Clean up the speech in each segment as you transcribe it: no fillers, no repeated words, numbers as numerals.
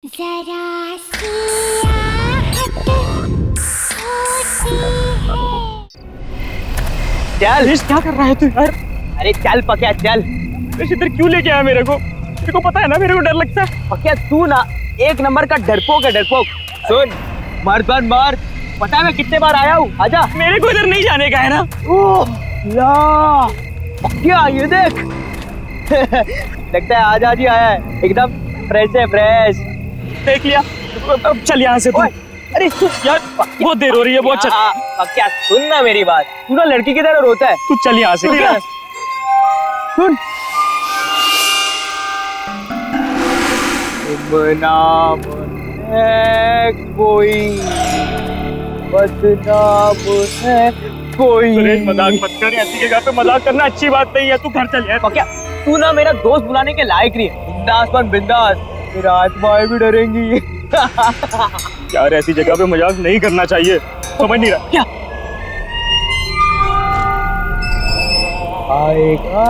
जरा सी आहट होती है। चल क्या कर रहा है तू यार? अरे चल पक्या चल। इधर क्यों लेके आया मेरे को पता है ना मेरे को डर लगता है। पक्या तू ना एक नंबर का डरपोक है डरपोक। सुन मर बन मार, पता है मैं कितने बार आया हूँ। आजा। मेरे को इधर नहीं जाने का है ना। ओह ला पक्या ये देख लगता है आजा जी आया है, एकदम फ्रेश है फ्रेश। देख लिया। अब चल यहाँ से तू। अरे तू यार बहुत देर हो रही है, बहुत चल। पक्या सुन ना मेरी बात, तू ना लड़की की तरह रोता है। तू चल यहाँ से। सुन बदनाम है कोई, बदनाम है कोई। सुरेश मजाक मत कर, ऐसी जगह पे मजाक करना अच्छी बात नहीं है। तू घर चल यार। पक्या तू ना मेरा दोस्त बुलाने के लायक नहीं है। बिंदास बन बिंदास, मेरा आत्माएं भी डरेंगी। यार ऐसी जगह पे मजाक नहीं करना चाहिए, समझ नहीं रहा क्या? आएगा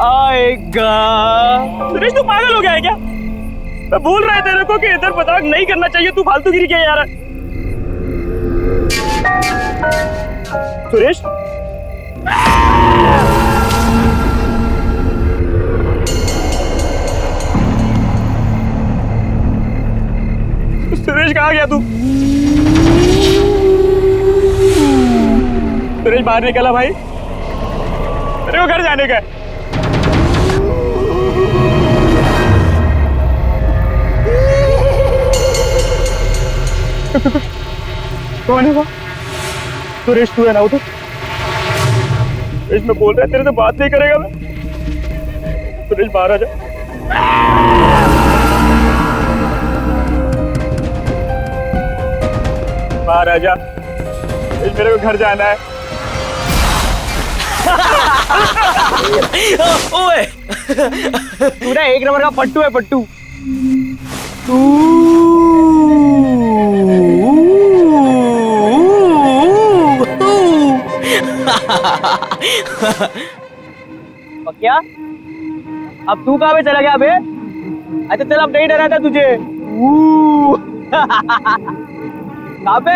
आएगा। सुरेश तू पागल हो गया है क्या? मैं बोल रहा है तेरे को कि इधर मजाक नहीं करना चाहिए, तू फालतूगिरी क्या यार। सुरेश सुरेश कहाँ गया तू? सुरेश बाहर निकला भाई, तेरे को घर जाने का है। कौन है वो? सुरेश तू है ना? उधर सुरेश मैं बोल रहा है तेरे से बात नहीं करेगा मैं। सुरेश बाहर आ जा। बाहर आ जा, मेरे को घर जाना है। ओए तू ना एक नंबर का पट्टू है पट्टू। क्या अब तू कहाँ पे चला गया बे? अच्छा चल अब नहीं डरा था तुझे। कहाँ पे?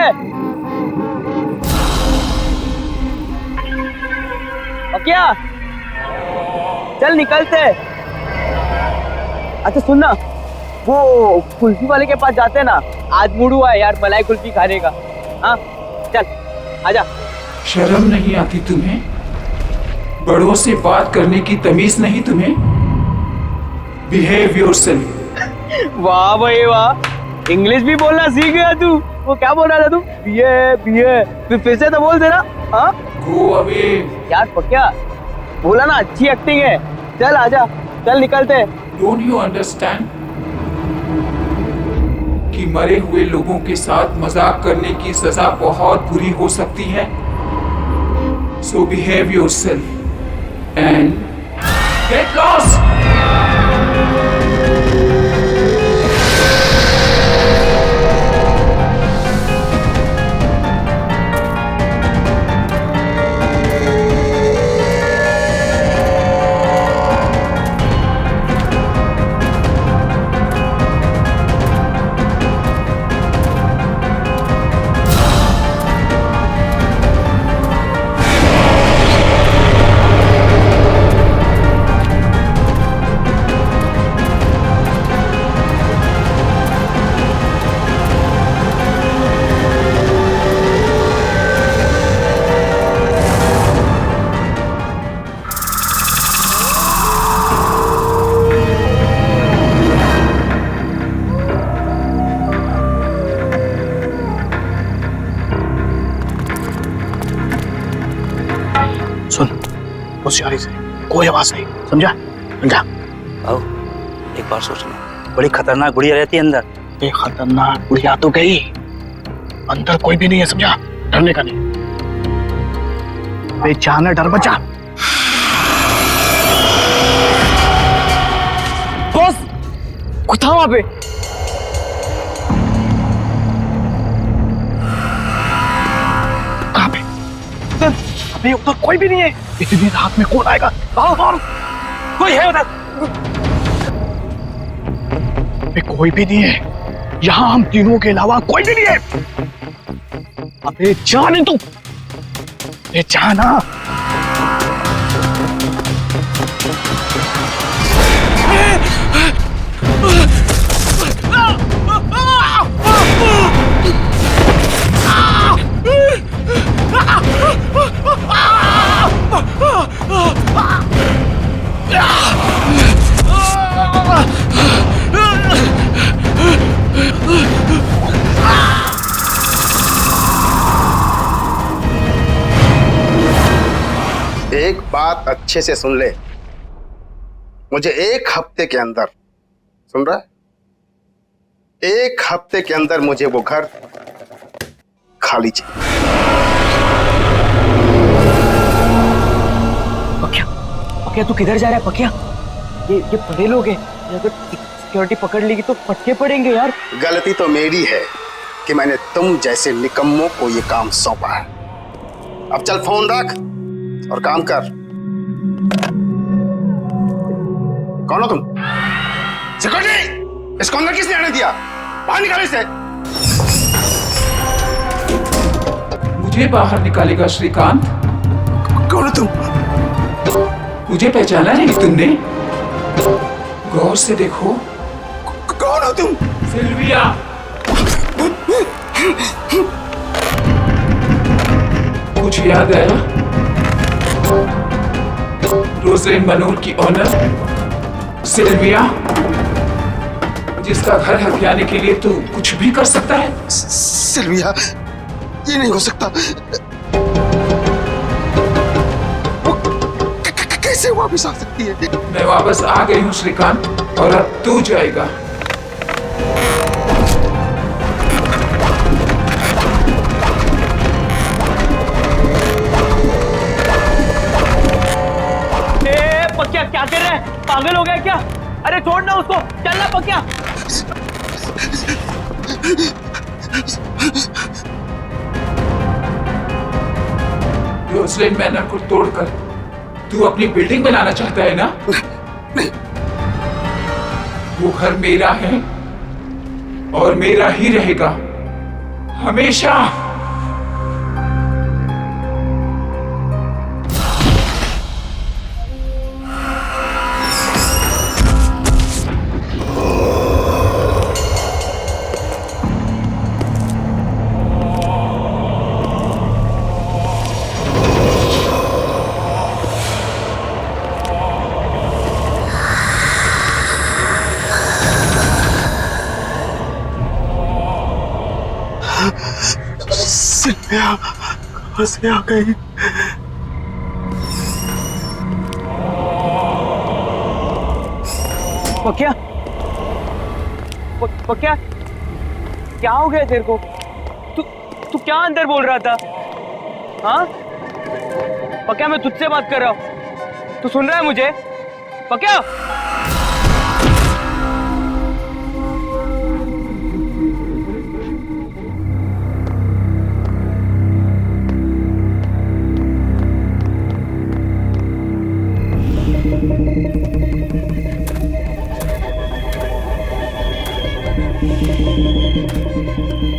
क्या चल निकलते। अच्छा सुन ना, वो कुल्फी वाले के पास जाते हैं ना, आज मूड हुआ है यार मलाई कुल्फी खाने का। हाँ चल आजा। शर्म नहीं आती तुम्हें? बड़ों से बात करने की तमीज नहीं तुम्हें? Behave yourself. वाह भाई वाह, इंग्लिश भी बोलना सीख गया तू। वो क्या बोल रहा था तू? बीए फिर से तो बोल देना। हाँ गो अवे। यार पक्या बोला ना, अच्छी एक्टिंग है। चल आजा, चल निकलते। डोंट यू अंडरस्टैंड कि मरे हुए लोगों के साथ मजाक करने की सजा बहुत बुरी हो सकती है? So behave yourself and get lost. होशियारी से, कोई आवाज नहीं, समझा? समझा? आओ एक बार सोचना, बड़ी खतरनाक गुड़िया रहती है अंदर। ये खतरनाक गुड़िया तो गई, अंदर कोई भी नहीं है, समझा? डरने का नहीं। बेचाना डर बचा। बॉस कोई था वहां पे। कहाँ पे? अबे उधर कोई भी नहीं है। इतनी रात में कौन आएगा? आओ, कोई है उधर? पे कोई भी नहीं है। यहाँ हम तीनों के अलावा कोई भी नहीं है। अबे जाने तू, अबे जाना। एक बात अच्छे से सुन ले, मुझे एक हफ्ते के अंदर, सुन रहा है, एक हफ्ते के अंदर मुझे वो घर खाली चाहिए। पकिया, पकिया तू किधर जा रहा है पकिया? ये बड़े लोग हैं, अगर सिक्योरिटी पकड़ लेगी तो फटके पड़ेंगे यार। गलती तो मेरी है कि मैंने तुम जैसे निकम्मों को ये काम सौंपा है। अब चल फोन रख और काम कर। कौन हो तुम? सिक्योरिटी, इसको अंदर किसने आने दिया? बाहर निकालो इसे। मुझे बाहर निकालेगा श्रीकांत? कौन हो तुम? मुझे पहचाना नहीं तुमने? गौर से देखो। कौन हो तुम? सिल्विया। कुछ याद आया? रोज़लिन मनोर की ऑनर सिल्विया, जिसका घर हथियाने के लिए तू कुछ भी कर सकता है। सिल्विया, ये नहीं हो सकता। वो कैसे वापस आ सकती है? मैं वापस आ गई हूँ श्रीकांत, और अब तू जाएगा। पकिया क्या कर रहा है? पागल हो गया क्या? अरे छोड़ ना उसको, चलना पकिया। रोज़लिन मैनर को तोड़कर तू अपनी बिल्डिंग बनाना चाहता है ना? नहीं। वो घर मेरा है और मेरा ही रहेगा हमेशा। सिल्विया कहाँ से आ गई? पकिया, पकिया क्या हो गया तेरे को? तू क्या अंदर बोल रहा था? हाँ पकिया, मैं तुझसे बात कर रहा हूँ, तू सुन रहा है मुझे? पकिया,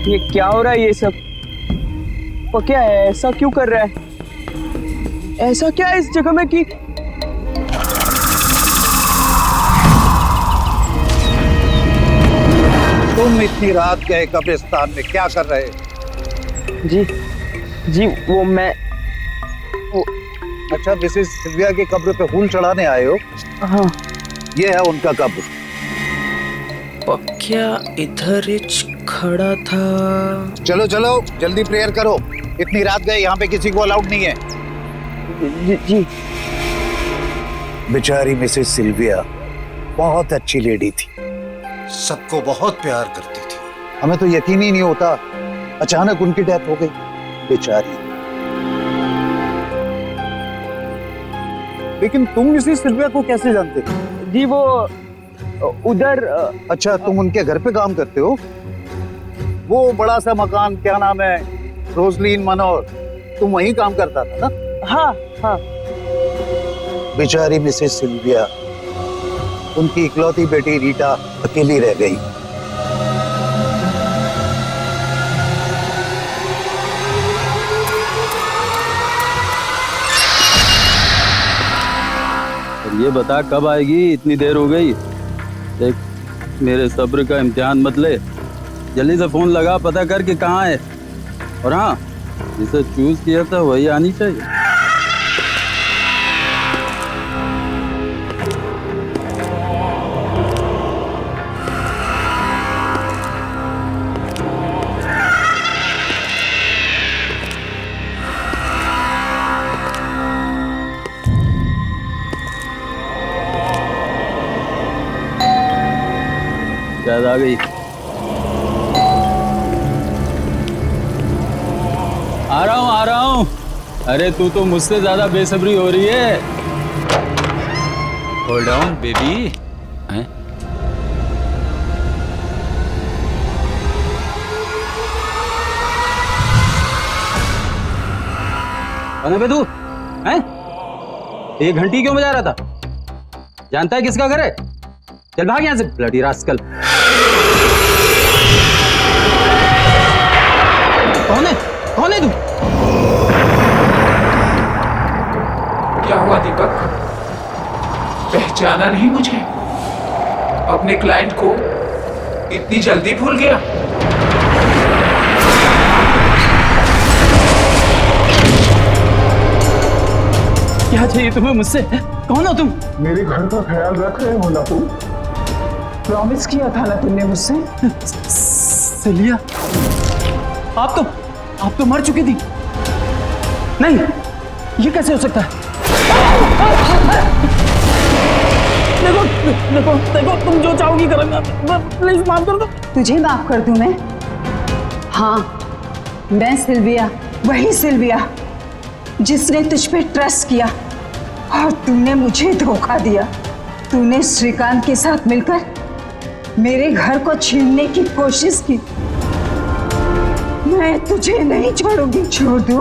ये क्या हो रहा है ये सब? पकिया ऐसा क्यों कर रहा है? ऐसा क्या है इस जगह में कि तुम इतनी रात गए कब्रिस्तान में क्या कर रहे? जी वो मैं अच्छा, मिसेस सिल्विया की कब्र पे फूल चढ़ाने आए हो? हाँ। ये है उनका कब्र। पकिया इधर खड़ा था। चलो चलो जल्दी प्रेयर करो, इतनी रात गए, यहाँ पे किसी को अलाउड नहीं है। जी। बेचारी मिसेस सिल्विया बहुत अच्छी लेडी थी, सबको बहुत प्यार करती थी। हमें तो यकीन ही नहीं होता, अचानक उनकी डेथ हो गई बेचारी। लेकिन तुम मिसेस सिल्विया को कैसे जानते थे? जी वो उधर। अच्छा, तुम उनके घर पे काम करते हो? वो बड़ा सा मकान, क्या नाम है, रोज़लिन मनोर, तुम वहीं काम करता था ना? हाँ। बेचारी मिसेस सिल्विया उनकी इकलौती बेटी रीटा अकेली रह गई। ये बता कब आएगी? इतनी देर हो गई। देख, मेरे सब्र का इम्तिहान मत ले, जल्दी से फोन लगा, पता कर कि कहाँ है। और हाँ, जिसे चूज किया था वही आनी चाहिए। शायद आ गई। आ रहा हूँ। अरे तू तो मुझसे ज्यादा बेसब्री हो रही है। Hold on baby. कौन है बे तू? हैं? ये घंटी क्यों बजा रहा था? जानता है किसका घर है? चल भाग यहाँ से, ब्लडी रास्कल। कौन है? कौन है तू? क्या हुआ दीपक? पहचाना नहीं मुझे? अपने क्लाइंट को इतनी जल्दी भूल गया? क्या चाहिए तुम्हें मुझसे? कौन हो तुम? मेरे घर का ख्याल रख रहे हो ना तुम? प्रॉमिस किया था ना तुमने मुझसे? सेलिया, आप तो मर चुकी थी। नहीं, ये कैसे हो सकता है? देखो, तुम जो चाहोगी करूंगा। प्लीज माफ कर दो। तुझे माफ कर दूं मैं? हाँ, मैं सिल्विया, वही सिल्विया जिसने तुझ पे ट्रस्ट किया और तूने मुझे धोखा दिया। तूने श्रीकांत के साथ मिलकर मेरे घर को छीनने की कोशिश की। मैं तुझे नहीं छोड़ूंगी। छोड़ दूं?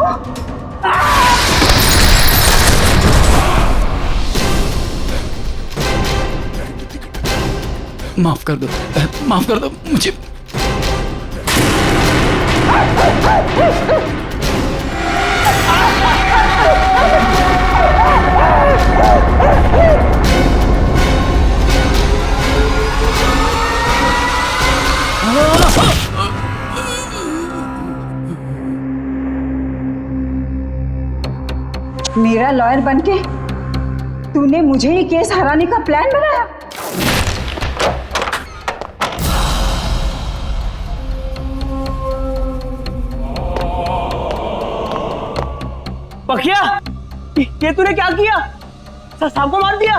माफ कर दो मुझे। मेरा लॉयर बनके तूने मुझे ये केस हराने का प्लान बनाया। पखिया, ये तूने क्या किया? साहब को मार दिया?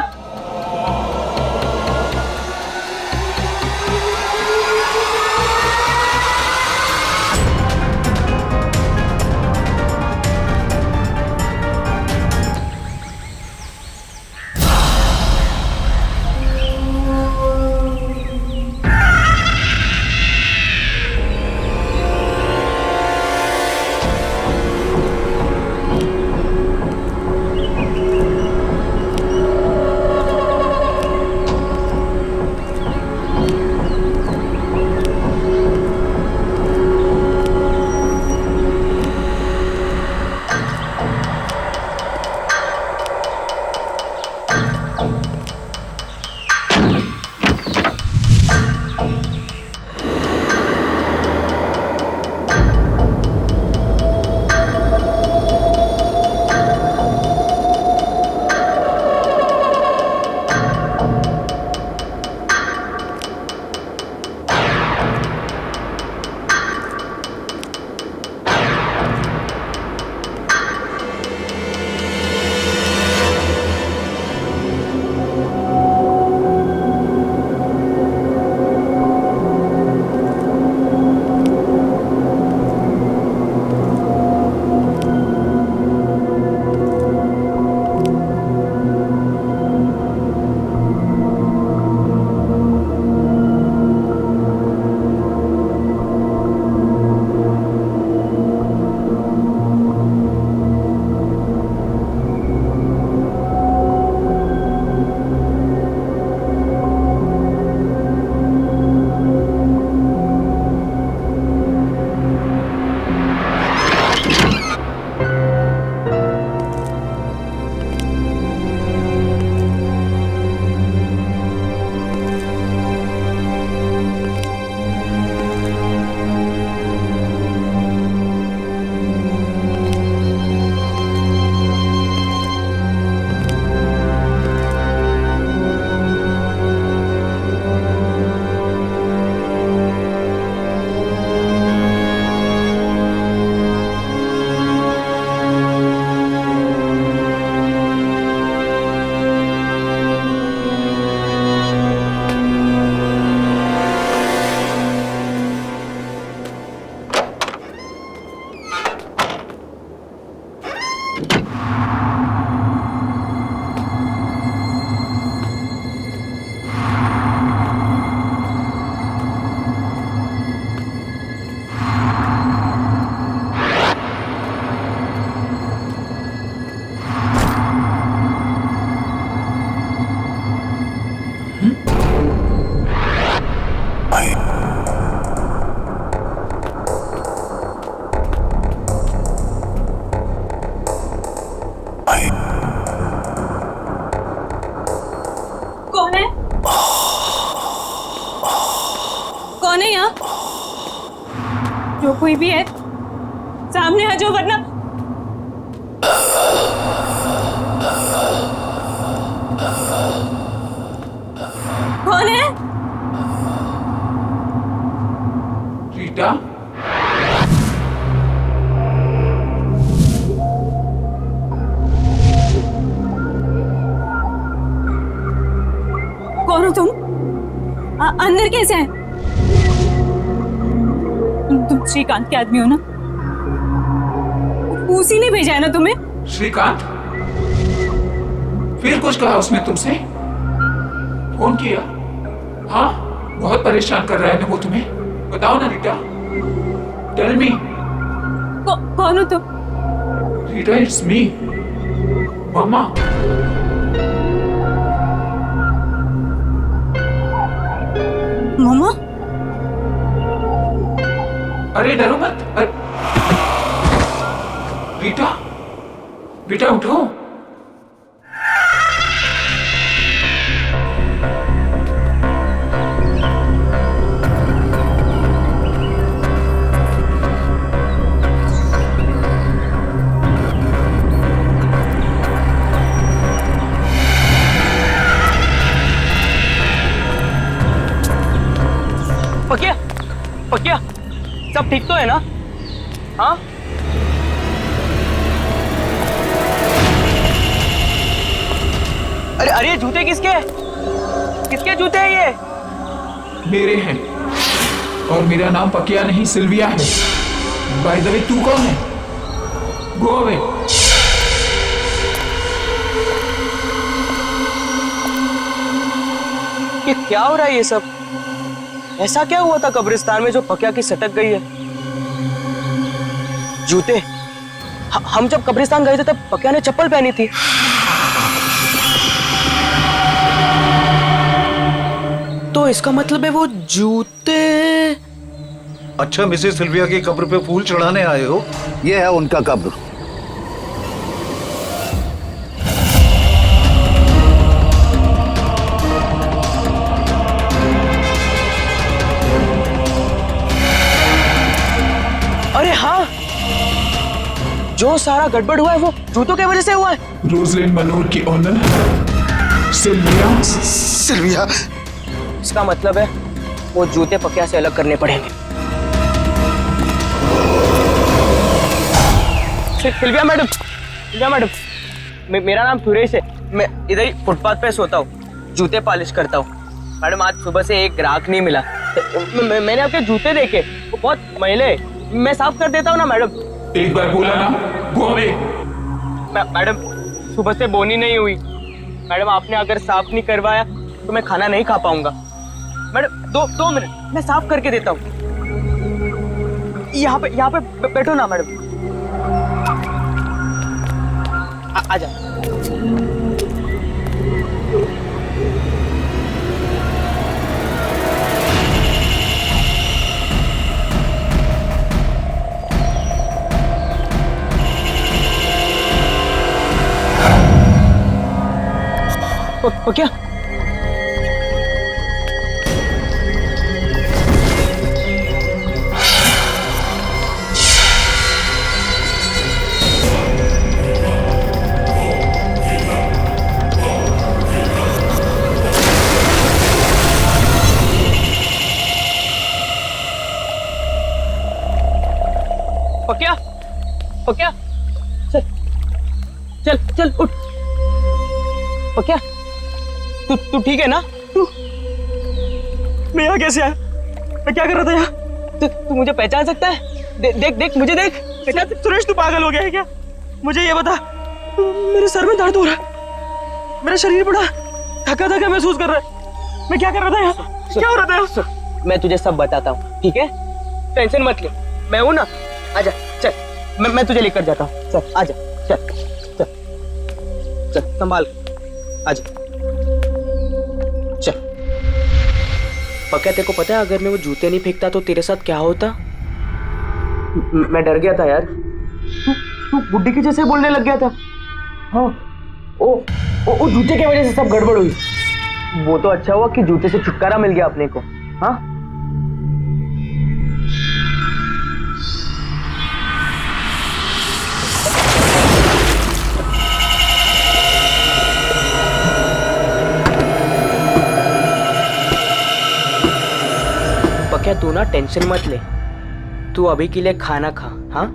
कौन है यहाँ? जो कोई भी है सामने आ जाओ, वरना कौन है? रीटा, कौन हो तुम? अंदर कैसे हैं? तुम श्रीकांत के आदमी हो ना? उसी ने भेजा है ना तुम्हें? श्रीकांत? फिर कुछ कहा उसने तुमसे? फोन किया? हाँ, बहुत परेशान कर रहा है ना वो तुम्हें? बताओ ना रीटा, टेल मी। कौन हो तुम? रीटा, इट्स मी, मामा। मामा? अरे डरो मत। रीटा, बेटा उठो। पकिया, पकिया, सब ठीक तो है ना? हाँ? अरे अरे, जूते किसके हैं? किसके जूते हैं ये? मेरे हैं, और मेरा नाम पकिया नहीं सिल्विया है। बाय द वे, तू कौन है? Go away. ये क्या हो रहा है ये सब? ऐसा क्या हुआ था कब्रिस्तान में जो पकिया की सटक गई है? जूते? हम जब कब्रिस्तान गए थे तब पकिया ने चप्पल पहनी थी। तो इसका मतलब है वो जूते। अच्छा, मिसेस सिल्विया की कब्र पे फूल चढ़ाने आए हो? ये है उनका कब्र। अरे हाँ, जो सारा गड़बड़ हुआ है वो जूतों की वजह से हुआ है। रोजलिन मनोर की ऑनर सिल्विया। सिल्विया, इसका मतलब है वो जूते पकिया से अलग करने पड़ेंगे। सिल्विया मैडम, सिल्विया मैडम, मेरा नाम सुरेश है। मैं इधर ही फुटपाथ पे सोता हूँ, जूते पॉलिश करता हूँ। मैडम, आज सुबह से एक ग्राहक नहीं मिला। मैंने आपके जूते देखे, वो बहुत मैले हैं। मैं साफ कर देता हूँ ना मैडम। एक बार बोला ना, गो अवे। मैडम, सुबह से बोनी नहीं हुई। मैडम, आपने अगर साफ नहीं करवाया तो मैं खाना नहीं खा पाऊंगा। मैडम, दो मिनट, मैं साफ करके देता हूँ। यहाँ पे बैठो ना मैडम। आजा। क्या? पकिया, पकिया, चल चल चल उठ। पकिया, तू ठीक है ना? मैं यहाँ कैसे आया? मैं क्या कर रहा था यहाँ? तू मुझे पहचान सकता है? देख मुझे देख। सुरेश, तू पागल हो गया है क्या? मुझे ये बता। मेरे सर में दर्द हो रहा है, मेरा शरीर बड़ा थका थका महसूस कर रहा है। मैं क्या कर रहा था यहाँ? क्या हो रहा था? मैं तुझे सब बताता हूँ, ठीक है? टेंशन मत ले, मैं हूँ ना। आजा, चल, मैं तुझे लेकर जाता हूँ। चल आजा, चल चल चल, संभाल, आजा, चल। पक्का तेरे को पता है, अगर मैं वो जूते नहीं फेंकता तो तेरे साथ क्या होता? मैं डर गया था यार। तू बुड्ढी के जैसे बोलने लग गया था। हाँ, ओ जूते की वजह से सब गड़बड़ हुई। वो तो अच्छा हुआ कि जूते से छुटकारा मिल गया अपने को। हाँ, पक्या तू ना टेंशन मत ले, तू अभी के लिए खाना खा। हाँ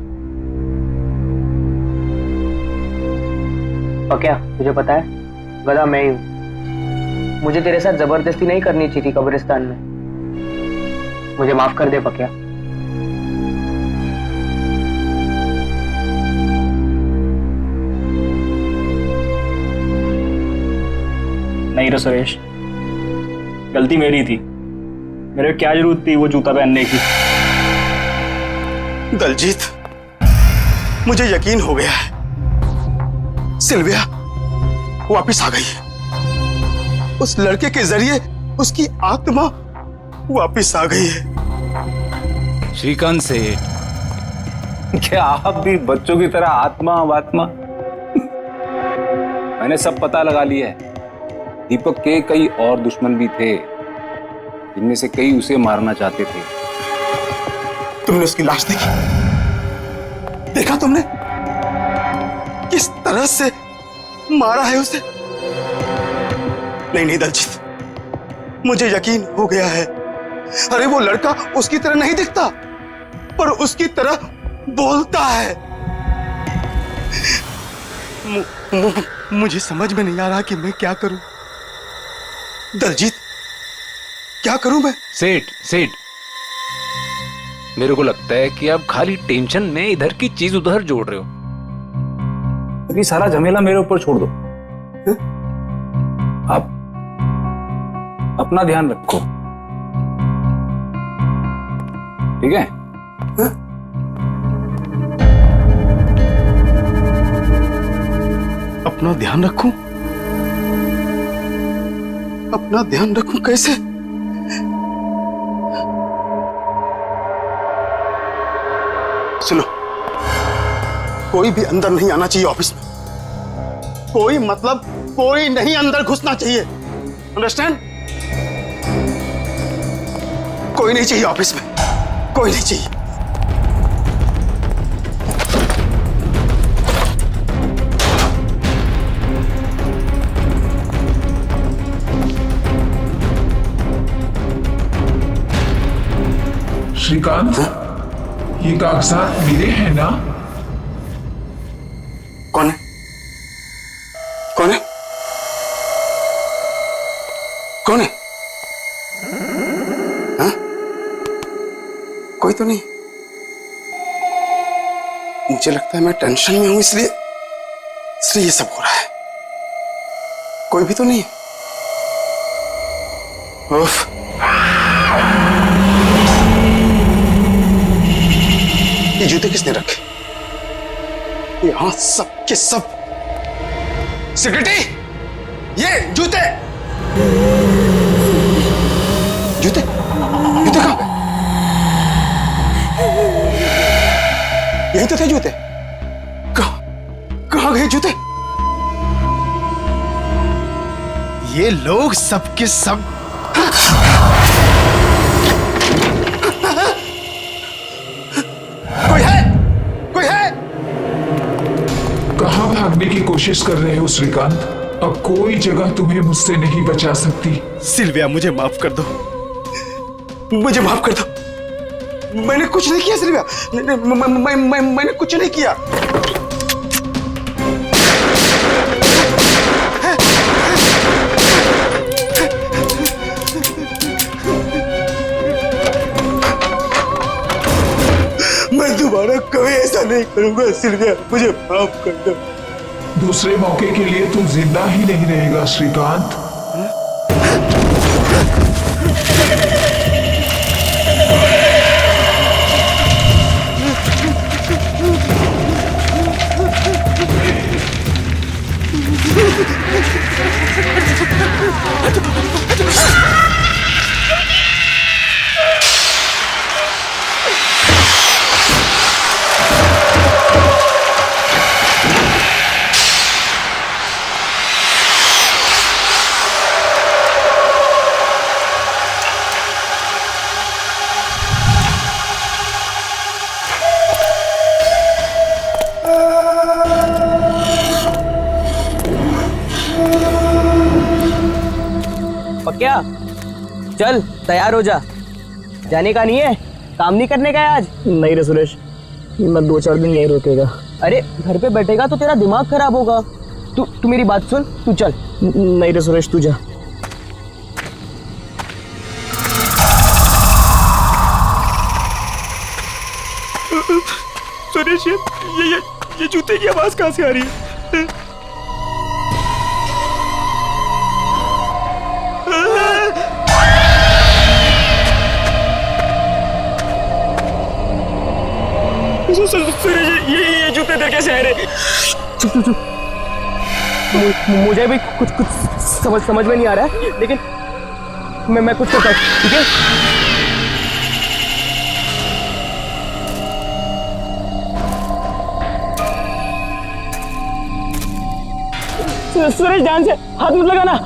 पक्या, तुझे पता है गधा मैं ही हूँ। मुझे तेरे साथ जबरदस्ती नहीं करनी चाहिए थी कब्रिस्तान में। मुझे माफ कर दे पक्या। नहीं रे सुरेश, गलती मेरी थी। मेरे क्या जरूरत थी वो जूता पहनने की। दलजीत, मुझे यकीन हो गया है, सिल्विया वापस आ गई है। उस लड़के के जरिए उसकी आत्मा वापस आ गई है। श्रीकांत से क्या आप भी बच्चों की तरह आत्मा वात्मा? मैंने सब पता लगा लिया है। दीपक के कई और दुश्मन भी थे, जिनमें से कई उसे मारना चाहते थे। तुमने उसकी लाश देखी? देखा तुमने किस तरह से मारा है उसे? नहीं नहीं दलजीत, मुझे यकीन हो गया है। अरे वो लड़का उसकी तरह नहीं दिखता, पर उसकी तरह बोलता है। मुझे समझ में नहीं आ रहा कि मैं क्या करूं। दलजीत, क्या करूं मैं? सेठ, मेरे को लगता है कि आप खाली टेंशन में इधर की चीज उधर जोड़ रहे हो। अभी सारा झमेला मेरे ऊपर छोड़ दो। आप अपना ध्यान रखो, ठीक है? अपना ध्यान रखूं? अपना ध्यान रखूं कैसे? सुनो, कोई भी अंदर नहीं आना चाहिए ऑफिस में। कोई मतलब कोई नहीं अंदर घुसना चाहिए, अंडरस्टैंड? कोई नहीं चाहिए ऑफिस में, कोई नहीं चाहिए। श्रीकांत, ये कागजात मेरे हैं ना? कौन है? कौन है? कौन है? हाँ? कोई तो नहीं। मुझे लगता है मैं टेंशन में हूं, इसलिए ये सब हो रहा है। कोई भी तो नहीं है। उफ। ये जूते किसने रखे? यहां सब के सब। सेक्रेटरी, ये जूते जूते जूते कहां गए? यही तो थे जूते। कहां गए जूते? ये लोग सबके सब कहां भागने की कोशिश कर रहे हो श्रीकांत? अब कोई जगह तुम्हें मुझसे नहीं बचा सकती। सिल्विया, मुझे माफ कर दो, मुझे माफ कर दो। मैंने कुछ नहीं किया सिल्विया, मैंने कुछ नहीं किया। मैं दोबारा कभी ऐसा नहीं करूंगा सिल्विया, मुझे माफ कर दो। दूसरे मौके के लिए तू जिंदा ही नहीं रहेगा श्रीकांत। पक्या, चल तैयार हो जा। जाने का नहीं है? काम नहीं करने का है आज? नहीं रे सुरेश, मैं 2-4 दिन यहीं रुकेगा। अरे घर पे बैठेगा तो तेरा दिमाग खराब होगा। तू मेरी बात सुन, तू चल। नहीं रे सुरेश, तू जा। सुरेश, ये जूते की आवाज कहाँ से आ रही है? सुरेश, ये जूते इधर कैसे आ रहे? चुप। मुझे भी कुछ समझ में नहीं आ रहा है, लेकिन मैं कुछ करता हूँ, ठीक है? सुरेश, ध्यान से हाथ मत लगाना।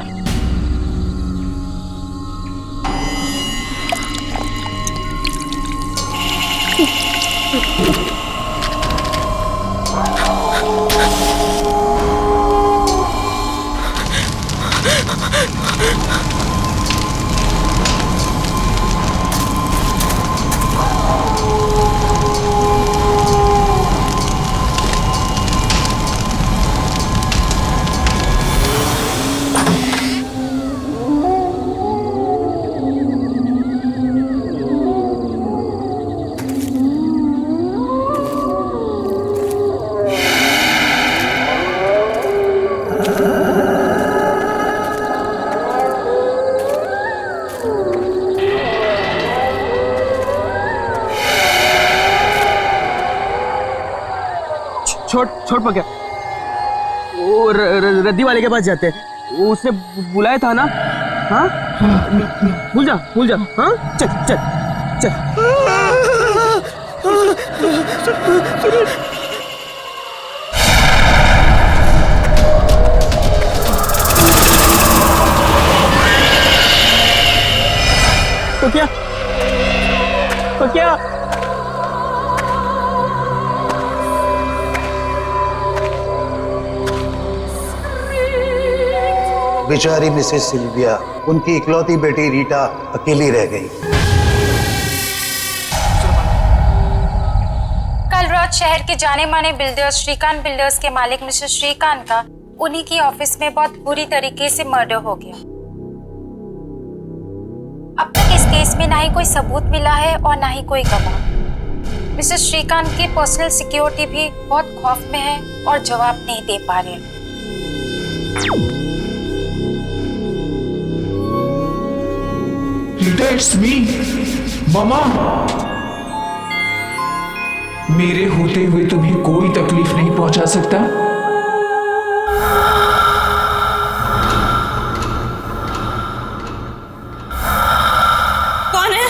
छोड़ पक्या, वो रद्दी वाले के पास जाते हैं। उसने बुलाया था ना? हाँ, भूल जा। हाँ, चल। पक्या। बेचारी मिसेस सिल्विया, उनकी इकलौती बेटी रीटा अकेली रह गई। कल रात शहर के जाने माने बिल्डर्स श्रीकांत बिल्डर्स के मालिक मिस्टर श्रीकांत का उन्हीं की ऑफिस में बहुत बुरी तरीके से मर्डर हो गया। अब तक इस केस में ना ही कोई सबूत मिला है और ना ही कोई गवाह। मिस्टर श्रीकांत की पर्सनल सिक्योरिटी भी बहुत खौफ में है और जवाब नहीं दे पा रहे। That's me, मामा। मेरे होते हुए तुम्हें कोई तकलीफ नहीं पहुंचा सकता। कौन है?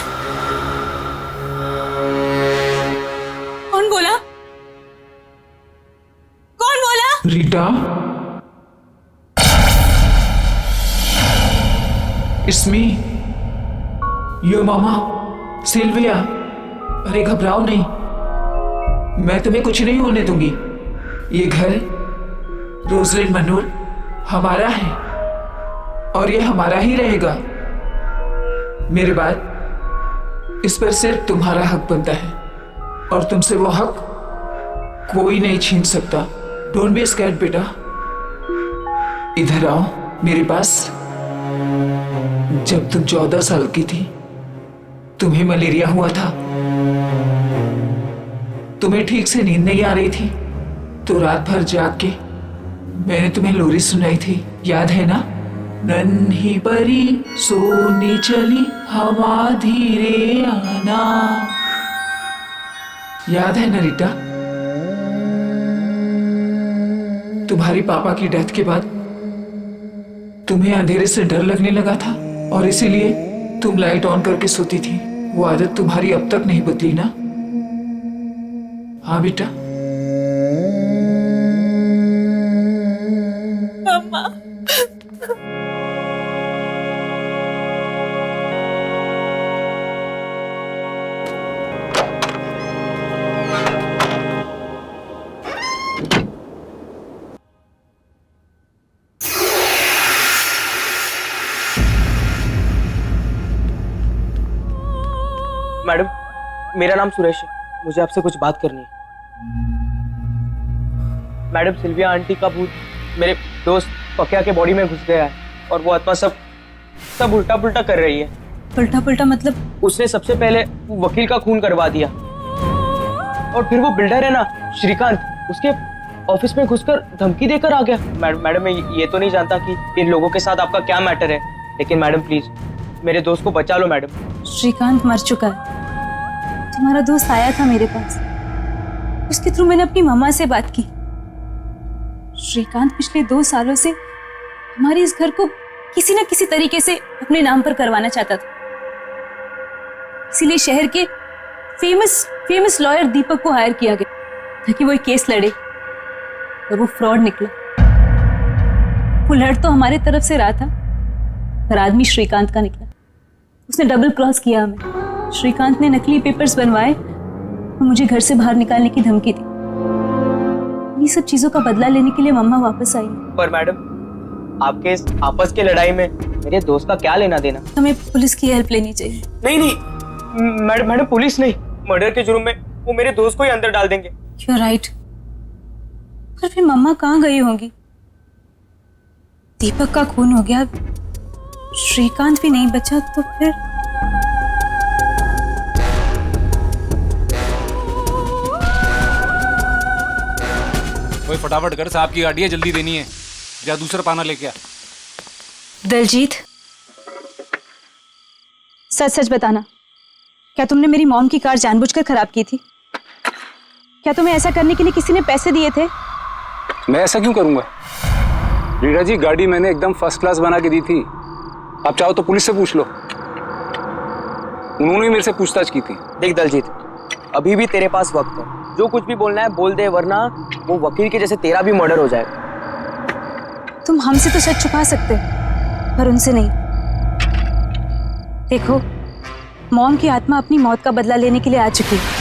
कौन बोला? Rita, It's me, your mama Sylvia. अरे घबराओ नहीं, मैं तुम्हें कुछ नहीं होने दूंगी। ये घर रोजलिन मनोर हमारा है और ये हमारा ही रहेगा। मेरे बाद इस पर सिर्फ तुम्हारा हक बनता है और तुमसे वो हक कोई नहीं छीन सकता। डोंट बी स्कैर्ड बेटा, इधर आओ मेरे पास। जब तुम 14 साल की थी, तुम्हें मलेरिया हुआ था। तुम्हें ठीक से नींद नहीं आ रही थी, तो रात भर जाग के मैंने तुम्हें लोरी सुनाई थी, याद है ना? नन्ही परी सोने चली हवा धीरे आना, याद है ना रीटा? तुम्हारी पापा की डेथ के बाद तुम्हें अंधेरे से डर लगने लगा था और इसीलिए तुम लाइट ऑन करके सोती थी। वो आदत तुम्हारी अब तक नहीं बदली ना? हाँ बेटा। मम्मा। मेरा नाम सुरेश है, मुझे आपसे कुछ बात करनी है। मैडम, सिल्विया आंटी का भूत मेरे दोस्त पक्या के बॉडी में घुस गया है और वो आत्मा सब उल्टा पुल्टा कर रही है। उल्टा पुल्टा मतलब? उसने सबसे पहले वकील का खून करवा दिया और फिर वो बिल्डर है ना श्रीकांत, उसके ऑफिस में घुसकर धमकी देकर आ गया। मैडम मैं ये तो नहीं जानता कि इन लोगों के साथ आपका क्या मैटर है, लेकिन मैडम प्लीज मेरे दोस्त को बचा लो मैडम। श्रीकांत मर चुका है। तुम्हारा दोस्त आया था मेरे पास, उसके थ्रू मैंने अपनी मम्मा से बात की। श्रीकांत पिछले 2 सालों से हमारे इस घर को किसी न किसी तरीके से अपने नाम पर करवाना चाहता था, इसीलिए शहर के फेमस लॉयर दीपक को हायर किया गया ताकि वो एक केस लड़े, और वो फ्रॉड निकला। वो लड़ तो हमारे तरफ से रहा था, पर आदमी श्रीकांत का निकला। उसने डबल क्रॉस किया हमें। श्रीकांत ने नकली पेपर्स बनवाए और मुझे घर से बाहर निकालने की धमकी दी। ये सब चीजों का बदला लेने के लिए मम्मा वापस आई। पर मैडम, आपके इस आपस की लड़ाई में मेरे दोस्त का क्या लेना देना? हमें पुलिस की हेल्प लेनी चाहिए। नहीं मैडम, पुलिस नहीं, मर्डर के जुर्म में वो मेरे दोस्त को ही अंदर डाल देंगे। You are right. पर फिर मम्मा कहाँ गई होंगी? दीपक का खून हो गया, श्रीकांत भी नहीं बचा, तो फिर कोई फटाफट कर, साहब की गाड़ी है, जल्दी देनी है। जा दूसरा पाना लेके आ। दलजीत, सच सच बताना, क्या तुमने मेरी मॉम की कार जानबूझकर खराब की थी? क्या तुम्हें ऐसा करने के लिए किसी ने पैसे दिए थे? मैं ऐसा क्यों करूंगा रीटा जी? गाड़ी मैंने एकदम फर्स्ट क्लास बना के दी थी। आप चाहो तो पुलिस से पूछ लो, उन्होंने मेरे से पूछताछ की थी। देख दलजीत, अभी भी तेरे पास वक्त है, जो कुछ भी बोलना है बोल दे, वरना वो वकील के जैसे तेरा भी मर्डर हो जाएगा। तुम हमसे तो सच छुपा सकते हो, पर उनसे नहीं। देखो, मॉम की आत्मा अपनी मौत का बदला लेने के लिए आ चुकी है।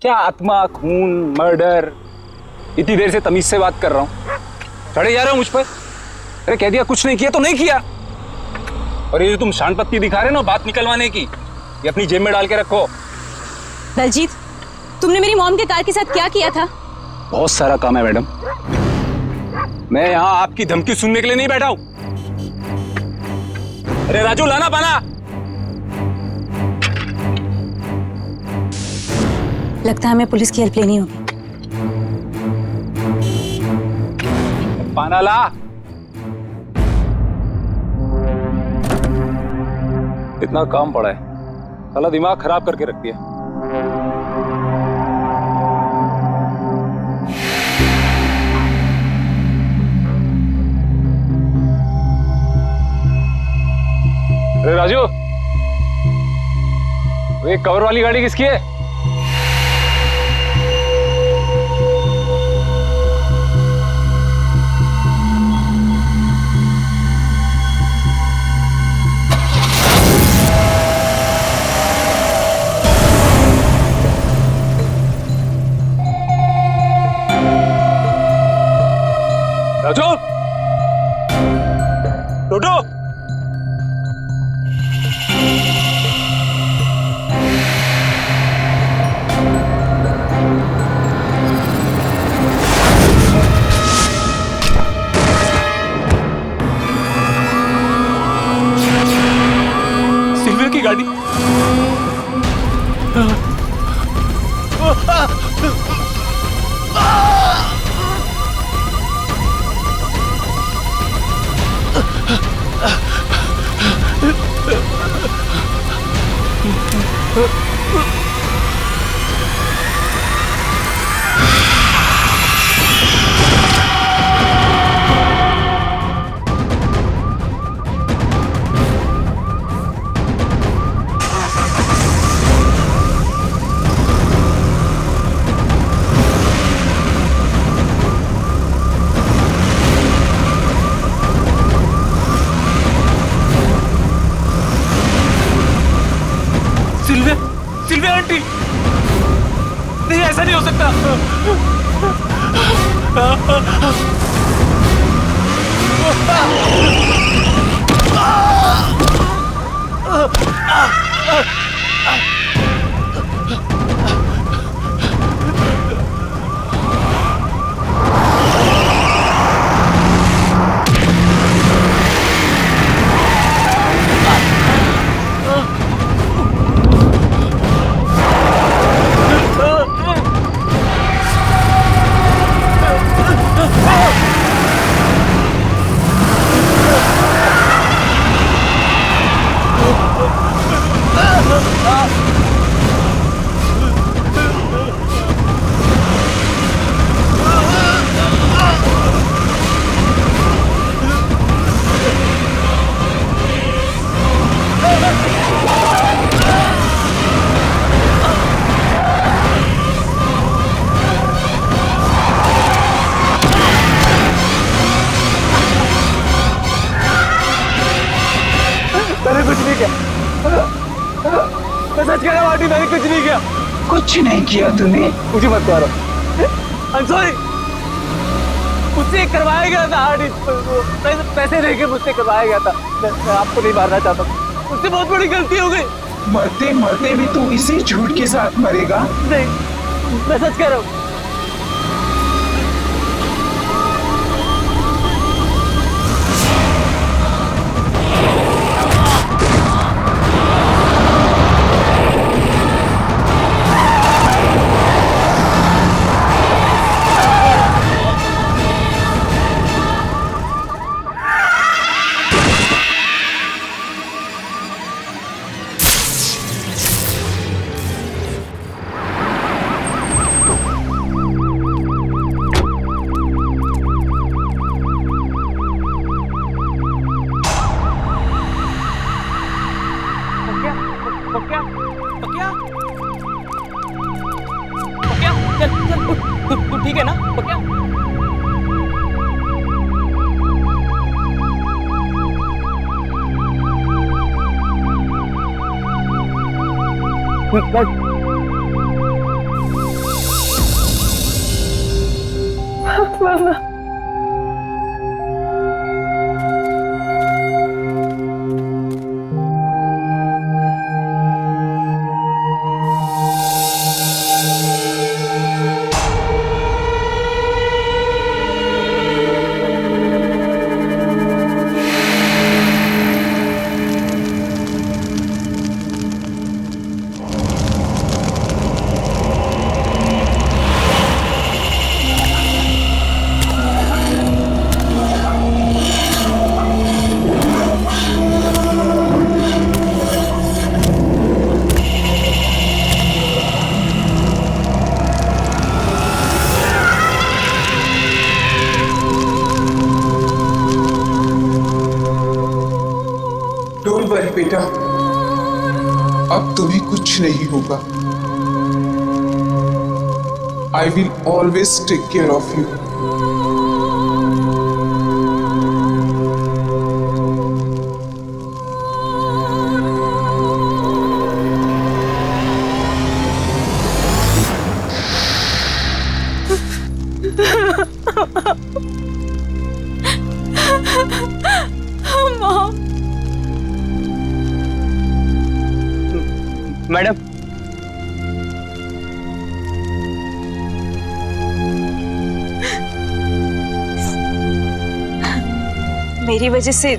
क्या आत्मा, खून, मर्डर? इतनी देर से तमीज से बात कर रहा हूं, चढ़े जा रहे हो मुझ पर। अरे कह दिया कुछ नहीं किया तो नहीं किया। और ये जो तुम शान पत्ती दिखा रहे हो ना बात निकलवाने की, ये अपनी जेब में डाल के रखो। दलजीत, तुमने मेरी मॉम के कार के साथ क्या किया था? बहुत सारा काम है मैडम, मैं यहाँ आपकी धमकी सुनने के लिए नहीं बैठा हूं। अरे राजू, लाना पाना। लगता है हमें पुलिस की हेल्प लेनी होगी। पाना ला। इतना काम पड़ा है, साला दिमाग खराब करके रख दिया। अरे राजू, वो एक कवर वाली गाड़ी किसकी है? राजू, टोटो, सिल्विया की गाड़ी। ऐसा नहीं हो सकता। मैंने कुछ नहीं किया, मैं सच कह रहा हूँ आंटी, मैंने कुछ नहीं किया। कुछ नहीं किया तूने। मुझे मत मारो, I'm sorry। मुझसे करवाया गया था आंटी, पैसे देके मुझसे करवाया गया था। मैं आपको नहीं मारना चाहता, मुझसे बहुत बड़ी गलती हो गई। मरते मरते भी तू इसी झूठ के साथ मरेगा? नहीं, मैं सच कह रहा हूँ। तू ठीक है ना पक्या? मामा डोंट वरी बेटा, अब तुम्हें कुछ नहीं होगा। I will always take care of you. Madam, मेरी वजह से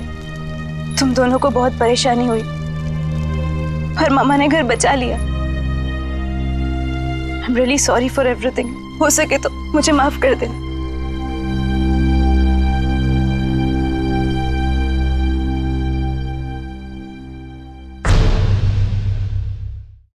तुम दोनों को बहुत परेशानी हुई, पर मामा ने घर बचा लिया। I am really sorry for everything. हो सके तो मुझे माफ कर देना।